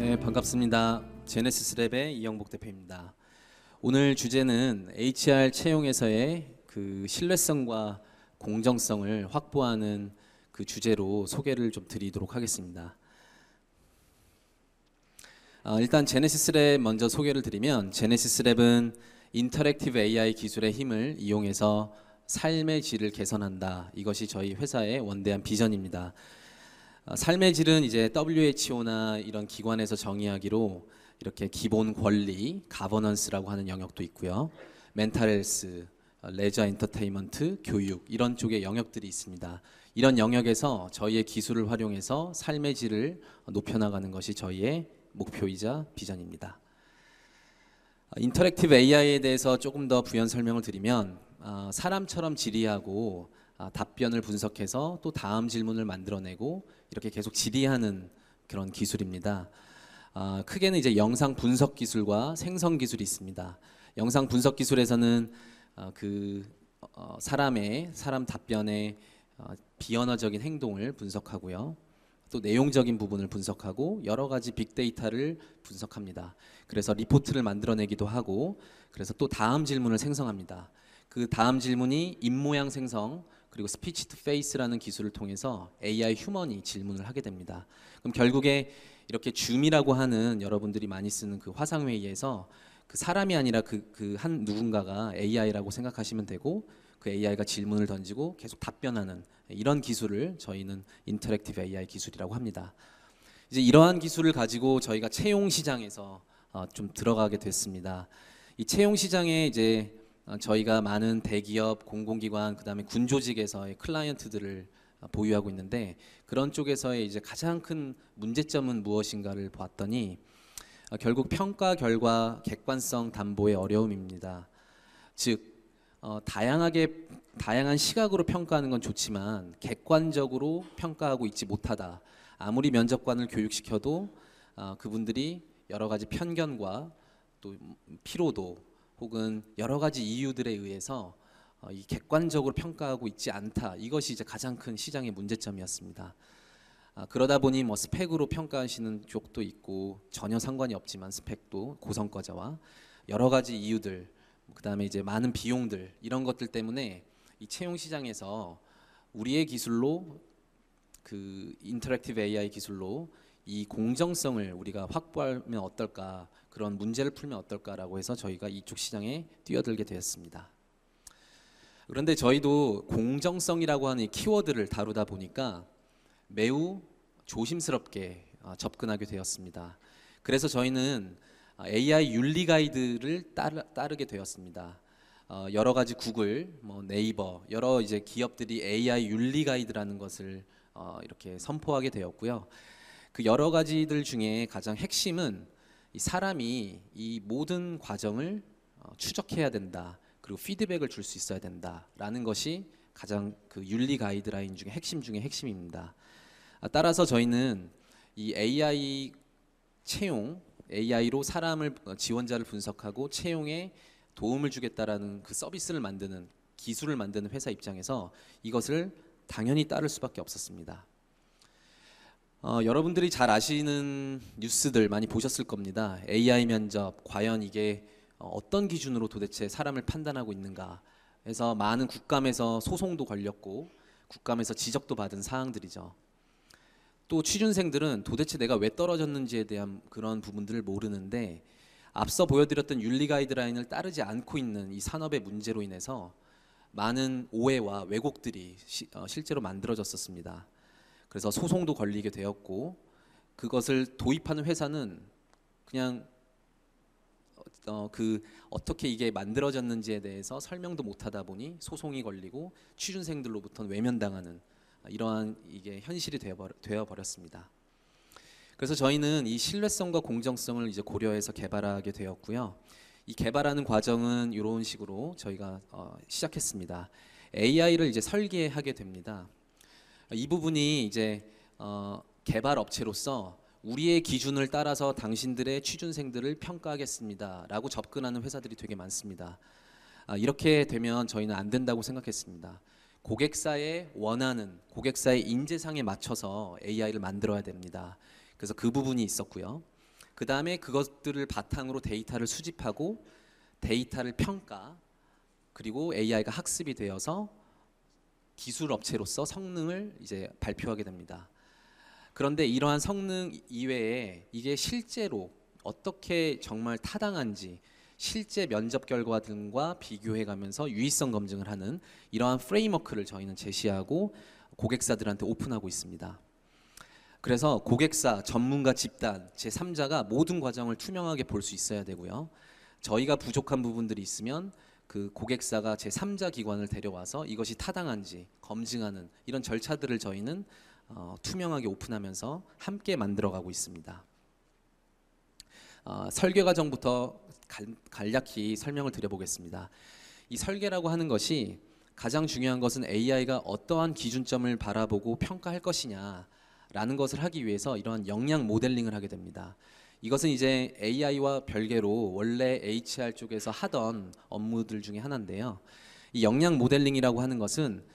네, 반갑습니다. 제네시스랩의 이영복 대표입니다. 오늘 주제는 HR 채용에서의 그 신뢰성과 공정성을 확보하는 그 주제로 소개를 좀 드리도록 하겠습니다. 일단 제네시스랩 먼저 소개를 드리면, 제네시스랩은 인터랙티브 AI 기술의 힘을 이용해서 삶의 질을 개선한다. 이것이 저희 회사의 원대한 비전입니다. 삶의 질은 이제 WHO나 이런 기관에서 정의하기로 이렇게 기본 권리, 가버넌스라고 하는 영역도 있고요. 멘탈 헬스, 레저 엔터테인먼트, 교육 이런 쪽의 영역들이 있습니다. 이런 영역에서 저희의 기술을 활용해서 삶의 질을 높여나가는 것이 저희의 목표이자 비전입니다. 인터랙티브 AI에 대해서 조금 더 부연 설명을 드리면, 사람처럼 질의하고 답변을 분석해서 또 다음 질문을 만들어내고 이렇게 계속 질의하는 그런 기술입니다. 크게는 이제 영상 분석 기술과 생성 기술이 있습니다. 영상 분석 기술에서는 사람 답변의 비언어적인 행동을 분석하고요. 또 내용적인 부분을 분석하고 여러 가지 빅데이터를 분석합니다. 그래서 리포트를 만들어내기도 하고, 그래서 또 다음 질문을 생성합니다. 그 다음 질문이 입모양 생성, 그리고 스피치 투 페이스라는 기술을 통해서 AI 휴먼이 질문을 하게 됩니다. 그럼 결국에 이렇게 줌이라고 하는 여러분들이 많이 쓰는 그 화상회의에서 그 사람이 아니라 그 한 누군가가 AI라고 생각하시면 되고, 그 AI가 질문을 던지고 계속 답변하는 이런 기술을 저희는 인터랙티브 AI 기술이라고 합니다. 이제 이러한 기술을 가지고 저희가 채용 시장에서 좀 들어가게 됐습니다. 이 채용 시장에 이제 저희가 많은 대기업, 공공기관, 그다음에 군조직에서의 클라이언트들을 보유하고 있는데, 그런 쪽에서의 이제 가장 큰 문제점은 무엇인가를 보았더니 결국 평가 결과 객관성 담보의 어려움입니다. 즉 다양한 시각으로 평가하는 건 좋지만 객관적으로 평가하고 있지 못하다. 아무리 면접관을 교육시켜도 그분들이 여러 가지 편견과 또 피로도 혹은 여러 가지 이유들에 의해서 이 객관적으로 평가하고 있지 않다. 이것이 이제 가장 큰 시장의 문제점이었습니다. 그러다 보니 뭐 스펙으로 평가하시는 쪽도 있고, 전혀 상관이 없지만 스펙도 고성과자와 여러 가지 이유들, 그다음에 이제 많은 비용들, 이런 것들 때문에 이 채용 시장에서 우리의 기술로, 그 인터랙티브 AI 기술로 이 공정성을 우리가 확보하면 어떨까, 그런 문제를 풀면 어떨까라고 해서 저희가 이쪽 시장에 뛰어들게 되었습니다. 그런데 저희도 공정성이라고 하는 이 키워드를 다루다 보니까 매우 조심스럽게 접근하게 되었습니다. 그래서 저희는 AI 윤리 가이드를 따르게 되었습니다. 여러 가지 구글, 네이버, 여러 이제 기업들이 AI 윤리 가이드라는 것을 이렇게 선포하게 되었고요. 그 여러 가지들 중에 가장 핵심은 이 사람이 이 모든 과정을 추적해야 된다. 그리고 피드백을 줄 수 있어야 된다라는 것이 가장 그 윤리 가이드라인 중에 핵심 중에 핵심입니다. 따라서 저희는 이 AI 채용, AI로 사람을 지원자를 분석하고 채용에 도움을 주겠다라는 그 서비스를 만드는, 기술을 만드는 회사 입장에서 이것을 당연히 따를 수밖에 없었습니다. 여러분들이 잘 아시는 뉴스들 많이 보셨을 겁니다. AI 면접, 과연 이게 어떤 기준으로 도대체 사람을 판단하고 있는가 해서 많은 국감에서 소송도 걸렸고 국감에서 지적도 받은 사항들이죠. 또 취준생들은 도대체 내가 왜 떨어졌는지에 대한 그런 부분들을 모르는데, 앞서 보여드렸던 윤리 가이드라인을 따르지 않고 있는 이 산업의 문제로 인해서 많은 오해와 왜곡들이 실제로 만들어졌었습니다. 그래서 소송도 걸리게 되었고, 그것을 도입하는 회사는 그냥 어떻게 이게 만들어졌는지에 대해서 설명도 못하다 보니 소송이 걸리고 취준생들로부터는 외면당하는 이러한 이게 현실이 되어 버렸습니다. 그래서 저희는 이 신뢰성과 공정성을 이제 고려해서 개발하게 되었고요. 이 개발하는 과정은 이런 식으로 저희가 시작했습니다. AI를 이제 설계하게 됩니다. 이 부분이 이제 개발 업체로서 우리의 기준을 따라서 당신들의 취준생들을 평가하겠습니다 라고 접근하는 회사들이 되게 많습니다. 이렇게 되면 저희는 안 된다고 생각했습니다. 고객사의 원하는, 고객사의 인재상에 맞춰서 AI를 만들어야 됩니다. 그래서 그 부분이 있었고요. 그 다음에 그것들을 바탕으로 데이터를 수집하고 데이터를 평가, 그리고 AI가 학습이 되어서 기술 업체로서 성능을 이제 발표하게 됩니다. 그런데 이러한 성능 이외에 이게 실제로 어떻게 정말 타당한지 실제 면접 결과 등과 비교해 가면서 유의성 검증을 하는 이러한 프레임워크를 저희는 제시하고 고객사들한테 오픈하고 있습니다. 그래서 고객사, 전문가 집단, 제3자가 모든 과정을 투명하게 볼 수 있어야 되고요. 저희가 부족한 부분들이 있으면 그 고객사가 제3자 기관을 데려와서 이것이 타당한지 검증하는 이런 절차들을 저희는 투명하게 오픈하면서 함께 만들어가고 있습니다. 설계 과정부터 간략히 설명을 드려보겠습니다. 이 설계라고 하는 것이 가장 중요한 것은 AI가 어떠한 기준점을 바라보고 평가할 것이냐라는 것을 하기 위해서 이러한 역량 모델링을 하게 됩니다. 이것은 이제 AI와 별개로 원래 HR 쪽에서 하던 업무들 중에 하나인데요. 이 역량 모델링이라고 하는 것은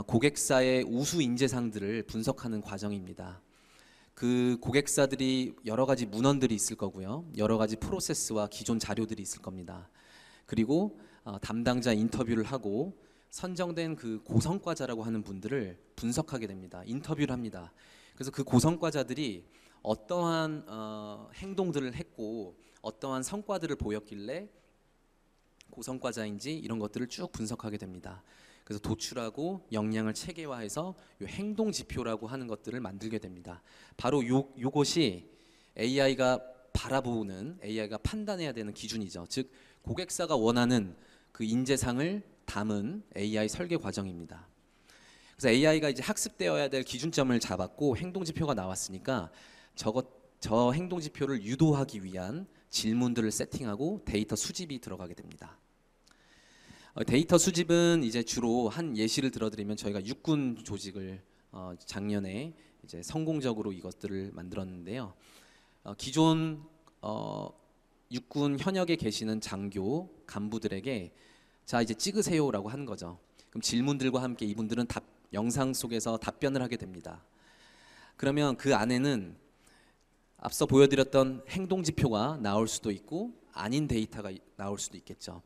고객사의 우수 인재상들을 분석하는 과정입니다. 그 고객사들이 여러 가지 문헌들이 있을 거고요. 여러 가지 프로세스와 기존 자료들이 있을 겁니다. 그리고 담당자 인터뷰를 하고 선정된 그 고성과자라고 하는 분들을 분석하게 됩니다. 인터뷰를 합니다. 그래서 그 고성과자들이 어떠한 행동들을 했고 어떠한 성과들을 보였길래 고성과자인지 이런 것들을 쭉 분석하게 됩니다. 그래서 도출하고 역량을 체계화해서 요 행동 지표라고 하는 것들을 만들게 됩니다. 바로 요것이 AI가 바라보는, AI가 판단해야 되는 기준이죠. 즉 고객사가 원하는 그 인재상을 담은 AI 설계 과정입니다. 그래서 AI가 이제 학습되어야 될 기준점을 잡았고 행동 지표가 나왔으니까 저 행동 지표를 유도하기 위한 질문들을 세팅하고 데이터 수집이 들어가게 됩니다. 데이터 수집은 이제 주로 한 예시를 들어드리면 저희가 육군 조직을 작년에 이제 성공적으로 이것들을 만들었는데요. 기존 육군 현역에 계시는 장교 간부들에게 자 이제 찍으세요라고 하는 거죠. 그럼 질문들과 함께 이분들은 영상 속에서 답변을 하게 됩니다. 그러면 그 안에는 앞서 보여드렸던 행동 지표가 나올 수도 있고 아닌 데이터가 나올 수도 있겠죠.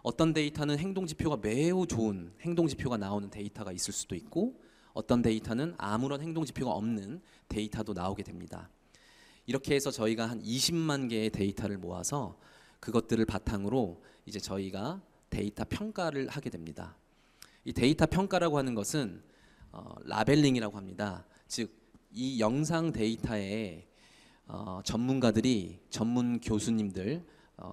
어떤 데이터는 행동 지표가 매우 좋은 행동 지표가 나오는 데이터가 있을 수도 있고 어떤 데이터는 아무런 행동 지표가 없는 데이터도 나오게 됩니다. 이렇게 해서 저희가 한 20만 개의 데이터를 모아서 그것들을 바탕으로 이제 저희가 데이터 평가를 하게 됩니다. 이 데이터 평가라고 하는 것은 라벨링이라고 합니다. 즉 이 영상 데이터에 전문가들이 전문 교수님들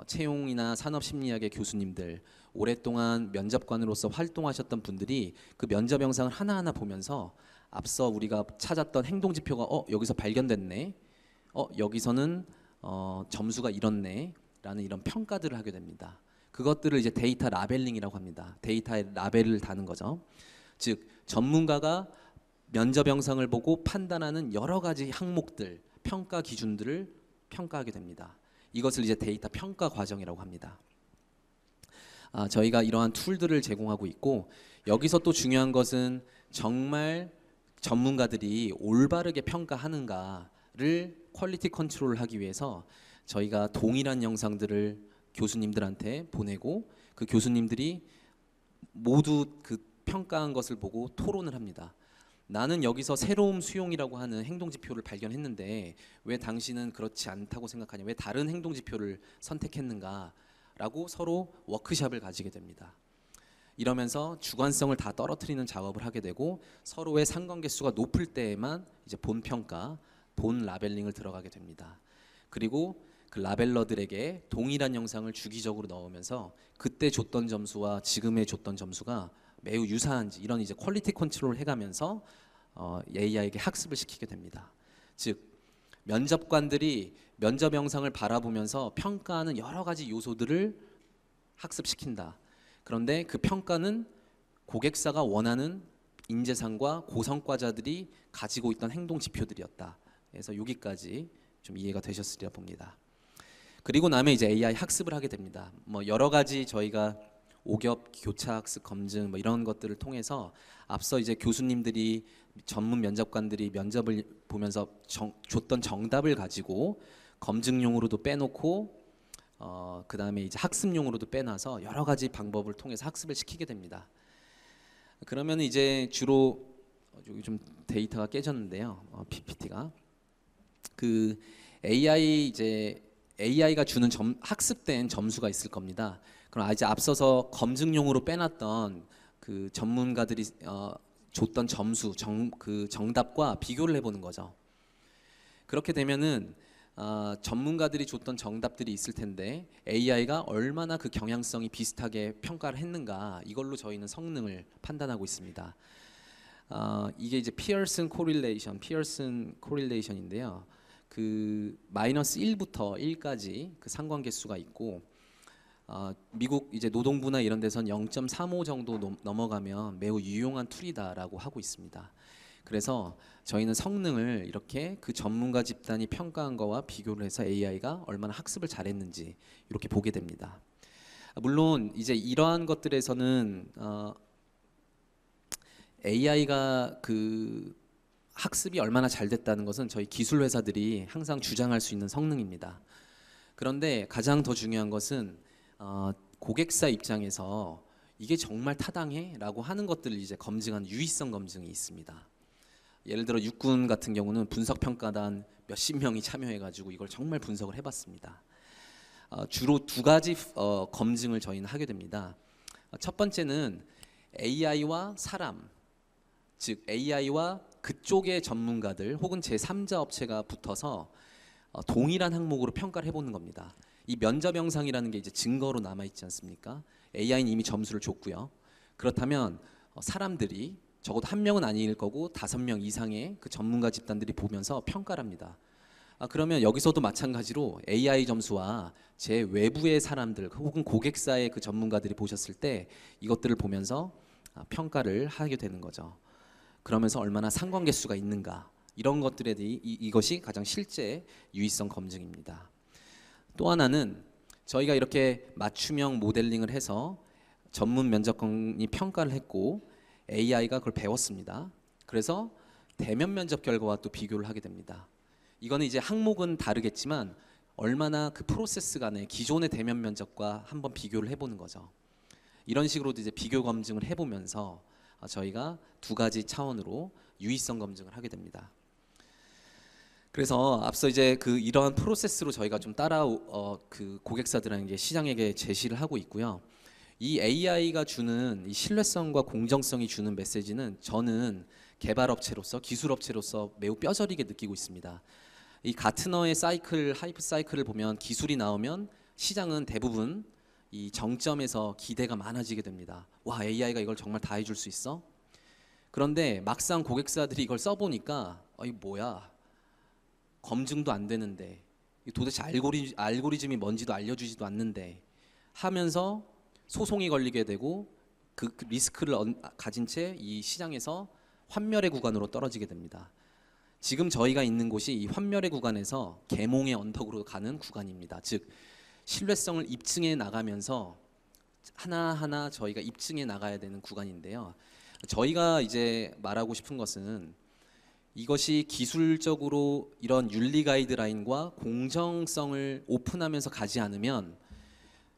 채용이나 산업심리학의 교수님들 오랫동안 면접관으로서 활동하셨던 분들이 그 면접 영상을 하나하나 보면서 앞서 우리가 찾았던 행동지표가 여기서 발견됐네, 여기서는 점수가 이렇네 라는 이런 평가들을 하게 됩니다. 그것들을 이제 데이터 라벨링이라고 합니다. 데이터에 라벨을 다는 거죠. 즉 전문가가 면접 영상을 보고 판단하는 여러 가지 항목들, 평가 기준들을 평가하게 됩니다. 이것을 이제 데이터 평가 과정이라고 합니다. 저희가 이러한 툴들을 제공하고 있고 여기서 또 중요한 것은 정말 전문가들이 올바르게 평가하는가를 퀄리티 컨트롤을 하기 위해서 저희가 동일한 영상들을 교수님들한테 보내고 그 교수님들이 모두 그 평가한 것을 보고 토론을 합니다. 나는 여기서 새로움 수용이라고 하는 행동지표를 발견했는데 왜 당신은 그렇지 않다고 생각하냐, 왜 다른 행동지표를 선택했는가 라고 서로 워크숍을 가지게 됩니다. 이러면서 주관성을 다 떨어뜨리는 작업을 하게 되고 서로의 상관계수가 높을 때에만 이제 본 평가, 본 라벨링을 들어가게 됩니다. 그리고 그 라벨러들에게 동일한 영상을 주기적으로 넣으면서 그때 줬던 점수와 지금의 줬던 점수가 매우 유사한지 이런 이제 퀄리티 컨트롤을 해가면서 AI에게 학습을 시키게 됩니다. 즉 면접관들이 면접 영상을 바라보면서 평가하는 여러 가지 요소들을 학습시킨다. 그런데 그 평가는 고객사가 원하는 인재상과 고성과자들이 가지고 있던 행동 지표들이었다. 그래서 여기까지 좀 이해가 되셨으리라 봅니다. 그리고 나면 이제 AI 학습을 하게 됩니다. 뭐 여러 가지 저희가 오겹 교차 학습 검증 뭐 이런 것들을 통해서 앞서 이제 교수님들이 전문 면접관들이 면접을 보면서 줬던 정답을 가지고 검증용으로도 빼놓고 그 다음에 이제 학습용으로도 빼놔서 여러 가지 방법을 통해서 학습을 시키게 됩니다. 그러면 이제 주로 여기 좀 데이터가 깨졌는데요. PPT가 그 AI가 주는 학습된 점수가 있을 겁니다. 그럼 이제 앞서서 검증용으로 빼놨던 그 전문가들이 줬던 점수, 그 정답과 비교를 해보는 거죠. 그렇게 되면은 전문가들이 줬던 정답들이 있을 텐데 AI가 얼마나 그 경향성이 비슷하게 평가를 했는가, 이걸로 저희는 성능을 판단하고 있습니다. 이게 이제 피어슨 코릴레이션인데요. 그 마이너스 1부터 1까지 그 상관계수가 있고 미국 이제 노동부나 이런 데선 0.35 정도 넘어가면 매우 유용한 툴이다라고 하고 있습니다. 그래서 저희는 성능을 이렇게 그 전문가 집단이 평가한 거와 비교를 해서 AI가 얼마나 학습을 잘했는지 이렇게 보게 됩니다. 물론 이제 이러한 것들에서는 AI가 그 학습이 얼마나 잘 됐다는 것은 저희 기술 회사들이 항상 주장할 수 있는 성능입니다. 그런데 가장 더 중요한 것은 고객사 입장에서 이게 정말 타당해? 라고 하는 것들을 이제 검증한 유의성 검증이 있습니다. 예를 들어 육군 같은 경우는 분석평가단 몇십 명이 참여해가지고 이걸 정말 분석을 해봤습니다. 주로 두 가지 검증을 저희는 하게 됩니다. 첫 번째는 AI와 사람, 즉 AI와 그쪽의 전문가들 혹은 제3자 업체가 붙어서 동일한 항목으로 평가를 해보는 겁니다. 이 면접 영상이라는 게 이제 증거로 남아있지 않습니까? AI는 이미 점수를 줬고요. 그렇다면 사람들이 적어도 한 명은 아닐 거고 5명 이상의 그 전문가 집단들이 보면서 평가를 합니다. 그러면 여기서도 마찬가지로 AI 점수와 제 외부의 사람들 혹은 고객사의 그 전문가들이 보셨을 때 이것들을 보면서 평가를 하게 되는 거죠. 그러면서 얼마나 상관계수가 있는가, 이런 것들에 대해 이것이 가장 실제 유의성 검증입니다. 또 하나는 저희가 이렇게 맞춤형 모델링을 해서 전문 면접관이 평가를 했고 AI가 그걸 배웠습니다. 그래서 대면 면접 결과와 또 비교를 하게 됩니다. 이거는 이제 항목은 다르겠지만 얼마나 그 프로세스 간에 기존의 대면 면접과 한번 비교를 해보는 거죠. 이런 식으로도 이제 비교 검증을 해보면서 저희가 두 가지 차원으로 유의성 검증을 하게 됩니다. 그래서 앞서 이제 그 이러한 프로세스로 저희가 좀 그 고객사들에게 시장에게 제시를 하고 있고요. 이 AI가 주는 이 신뢰성과 공정성이 주는 메시지는 저는 개발업체로서 기술업체로서 매우 뼈저리게 느끼고 있습니다. 이 가트너의 하이프 사이클을 보면 기술이 나오면 시장은 대부분 이 정점에서 기대가 많아지게 됩니다. 와, AI가 이걸 정말 다 해줄 수 있어? 그런데 막상 고객사들이 이걸 써보니까 이거 뭐야? 검증도 안 되는데, 도대체 알고리즘이 뭔지도 알려주지도 않는데 하면서 소송이 걸리게 되고 그 리스크를 가진 채 이 시장에서 환멸의 구간으로 떨어지게 됩니다. 지금 저희가 있는 곳이 이 환멸의 구간에서 계몽의 언덕으로 가는 구간입니다. 즉 신뢰성을 입증해 나가면서 하나하나 저희가 입증해 나가야 되는 구간인데요. 저희가 이제 말하고 싶은 것은 이것이 기술적으로 이런 윤리 가이드라인과 공정성을 오픈하면서 가지 않으면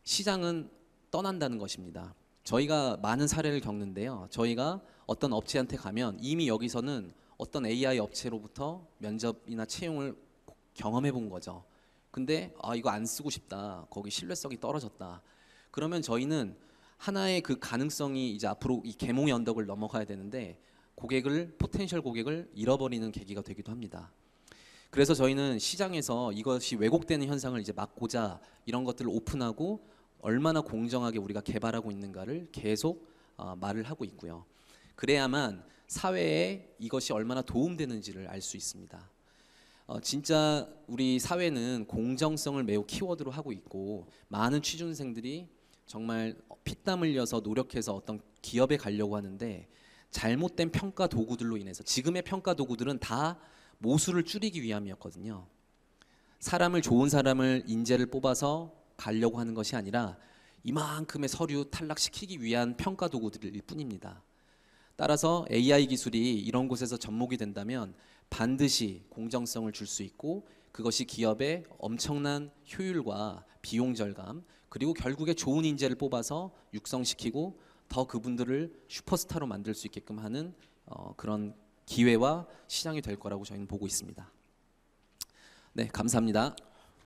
시장은 떠난다는 것입니다. 저희가 많은 사례를 겪는데요. 저희가 어떤 업체한테 가면 이미 여기서는 어떤 AI 업체로부터 면접이나 채용을 경험해 본 거죠. 근데 이거 안 쓰고 싶다, 거기 신뢰성이 떨어졌다, 그러면 저희는 하나의 그 가능성이 이제 앞으로 이 계몽의 언덕을 넘어가야 되는데 포텐셜 고객을 잃어버리는 계기가 되기도 합니다. 그래서 저희는 시장에서 이것이 왜곡되는 현상을 이제 막고자 이런 것들을 오픈하고 얼마나 공정하게 우리가 개발하고 있는가를 계속 말을 하고 있고요. 그래야만 사회에 이것이 얼마나 도움되는지를 알 수 있습니다. 진짜 우리 사회는 공정성을 매우 키워드로 하고 있고 많은 취준생들이 정말 피땀 흘려서 노력해서 어떤 기업에 가려고 하는데 잘못된 평가 도구들로 인해서, 지금의 평가 도구들은 다 모수를 줄이기 위함이었거든요. 좋은 사람을 인재를 뽑아서 가려고 하는 것이 아니라 이만큼의 서류 탈락시키기 위한 평가 도구들일 뿐입니다. 따라서 AI 기술이 이런 곳에서 접목이 된다면 반드시 공정성을 줄 수 있고 그것이 기업의 엄청난 효율과 비용 절감, 그리고 결국에 좋은 인재를 뽑아서 육성시키고 더 그분들을 슈퍼스타로 만들 수 있게끔 하는 그런 기회와 시장이 될 거라고 저희는 보고 있습니다. 네, 감사합니다.